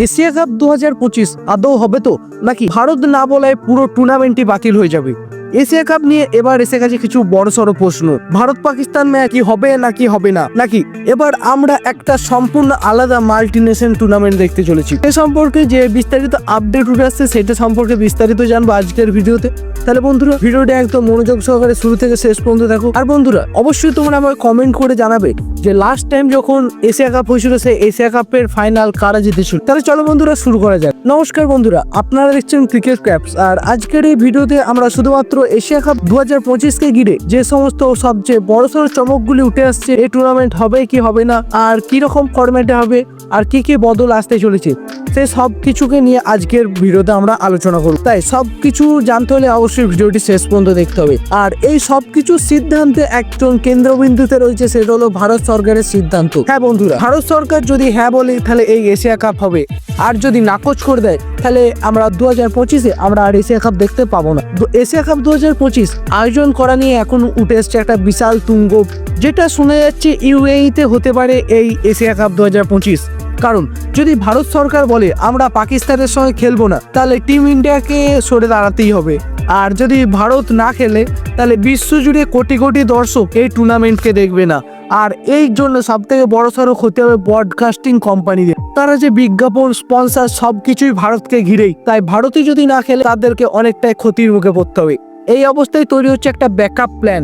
Asia cup 2025 আদৌ হবে তো, নাকি ভারত না বলায় পুরো টুর্নামেন্টই বাতিল হয়ে যাবে? এশিয়া কাপ নিয়ে এবার এসে গেছে কিছু বড়সড় প্রশ্ন। ভারত পাকিস্তান ম্যাচ কি হবে নাকি হবে না, নাকি এবার আমরা একটা সম্পূর্ণ আলাদা মাল্টিনেশন টুর্নামেন্ট দেখতে চলেছি? এ সম্পর্কে যে বিস্তারিত আপডেট উঠে আসছে সেটা সম্পর্কে বিস্তারিত জানবো আজকের ভিডিওতে। তাহলে বন্ধুরা ভিডিওটা একদম মনোযোগ সহকারে শুরু থেকে শেষ পর্যন্ত দেখো। আর বন্ধুরা অবশ্যই তোমরা আমাকে কমেন্ট করে জানাবে যে লাস্ট টাইম যখন এশিয়া কাপ হয়েছিল সেই এশিয়া কাপের ফাইনাল কারা জিতেছিল। তাহলে চলো বন্ধুরা শুরু করা যাক। নমস্কার বন্ধুরা, আপনারা দেখছেন ক্রিকেট ক্যাপস। আর আজকের এই ভিডিওতে আমরা শুধুমাত্র এশিয়া কাপ 2025কে ঘিরে যে সমস্ত সবচেয়ে বড়সড় চমকগুলি উঠে আসছে, এই টুর্নামেন্ট হবে কি হবে না, আর কি রকম ফরম্যাটে হবে, আর কি কি বদল আসতে চলেছে, সেই সব কিছুকে নিয়ে আজকের ভিডিওতে আমরা আলোচনা করব। তাই সব কিছু জানতে হলে অবশ্যই ভিডিওটি শেষ পর্যন্ত দেখতে হবে। আর এই সব কিছু সিদ্ধান্তে একজন কেন্দ্রবিন্দুতে রয়েছে, সেটা হলো ভারত সরকারের সিদ্ধান্ত। হ্যাঁ বন্ধুরা, ভারত সরকার যদি হ্যাঁ বলে তাহলে এই এশিয়া কাপ হবে, আর যদি নাকচ করে দেয় তাহলে আমরা 2025-এ আমরা আর এশিয়া কাপ দেখতে পাবো না। এশিয়া কাপ 2025 আয়োজন করা নিয়ে এখন উঠে এসছে একটা বিশাল তুঙ্গ, যেটা শোনা যাচ্ছে ইউএইতে হতে পারে এই এশিয়া কাপ 2025। কারণ যদি ভারত সরকার বলে আমরা পাকিস্তানের সঙ্গে খেলবো না, তাহলে টিম ইন্ডিয়াকে সরে দাঁড়াতেই হবে। আর যদি ভারত না খেলে তাহলে বিশ্বজুড়ে কোটি কোটি দর্শক এই টুর্নামেন্টকে দেখবে না। আর এই জন্য সব থেকে বড় সড়ো ক্ষতি হবে ব্রডকাস্টিং কোম্পানিদের। তারা যে বিজ্ঞাপন, স্পন্সর সবকিছুই ভারতকে ঘিরেই, তাই ভারতই যদি না খেলে তাদেরকে অনেকটাই ক্ষতির মুখে পড়তে হবে। এই অবস্থায় তৈরি হচ্ছে একটা ব্যাকআপ প্ল্যান,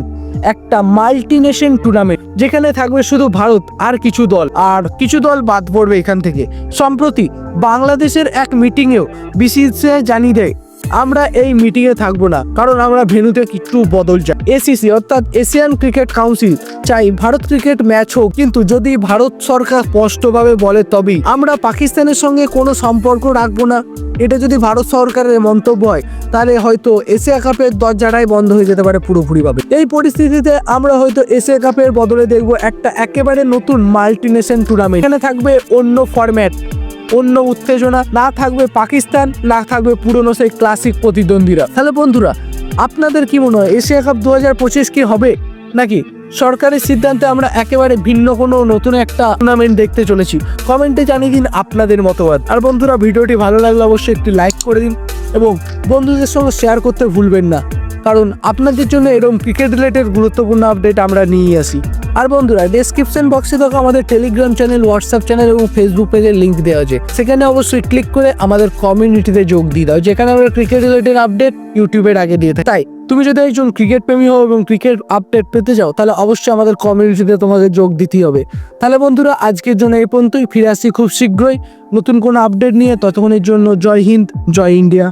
একটা মাল্টিনেশন টুর্নামেন্ট যেখানে থাকবে শুধু ভারত আর কিছু দল, আর কিছু দল বাদ পড়বে এখান থেকে। সম্প্রতি বাংলাদেশের এক মিটিংয়েও বিসিসিআই জানিয়ে দেয় আমরা এই মিটিংয়ে থাকবো না, কারণ আমরা ভেন্যুতে কিছু বদল চাই। এসিসি অর্থাৎ এশিয়ান ক্রিকেট কাউন্সিল চাই ভারত ক্রিকেট ম্যাচ হোক, কিন্তু যদি ভারত সরকার স্পষ্টভাবে বলে তবেই। আমরা পাকিস্তানের সঙ্গে কোনো সম্পর্ক রাখবো না, এটা যদি ভারত সরকারের মন্তব্য হয় তাহলে হয়তো এশিয়া কাপের দরজাটাই বন্ধ হয়ে যেতে পারে পুরোপুরিভাবে। এই পরিস্থিতিতে আমরা হয়তো এশিয়া কাপের বদলে দেখবো একটা একেবারে নতুন মাল্টিনেশন টুর্নামেন্ট। এখানে থাকবে অন্য ফরম্যাট, অন্য উত্তেজনা, না থাকবে পাকিস্তান, না থাকবে পুরনো সেই ক্লাসিক প্রতিদ্বন্দ্বীরা। তাহলে বন্ধুরা আপনাদের কি মনে হয়, এশিয়া কাপ 2025 কি হবে, নাকি সরকারের সিদ্ধান্তে আমরা একেবারে ভিন্ন কোনো নতুন একটা টুর্নামেন্ট দেখতে চলেছি? কমেন্টে জানিয়ে দিন আপনাদের মতবাদ। আর বন্ধুরা ভিডিওটি ভালো লাগলে অবশ্যই একটি লাইক করে দিন এবং বন্ধুদের সঙ্গে শেয়ার করতে ভুলবেন না, কারণ আপনাদের জন্য এরকম ক্রিকেট রিলেটেড গুরুত্বপূর্ণ আপডেট আমরা নিয়ে আসি। আর বন্ধুরা ডেসক্রিপশন বক্সে দেখো আমাদের টেলিগ্রাম চ্যানেল, হোয়াটসঅ্যাপ চ্যানেল এবং ফেসবুক পেজের লিঙ্ক দেওয়া আছে, সেখানে অবশ্যই ক্লিক করে আমাদের কমিউনিটিতে যোগ দিয়ে দাও, যেখানে আমরা ক্রিকেট রিলেটেড আপডেট ইউটিউবের আগে দিয়ে থাকি। তাই তুমি যদি একজন ক্রিকেট প্রেমী হও এবং ক্রিকেট আপডেট পেতে চাও তাহলে অবশ্যই আমাদের কমিউনিটিতে তোমাকে যোগ দিতেই হবে। তাহলে বন্ধুরা আজকের জন্য এই পর্যন্তই, ফিরে আসছি খুব শীঘ্রই নতুন কোনো আপডেট নিয়ে। ততক্ষণের জন্য জয় হিন্দ, জয় ইন্ডিয়া।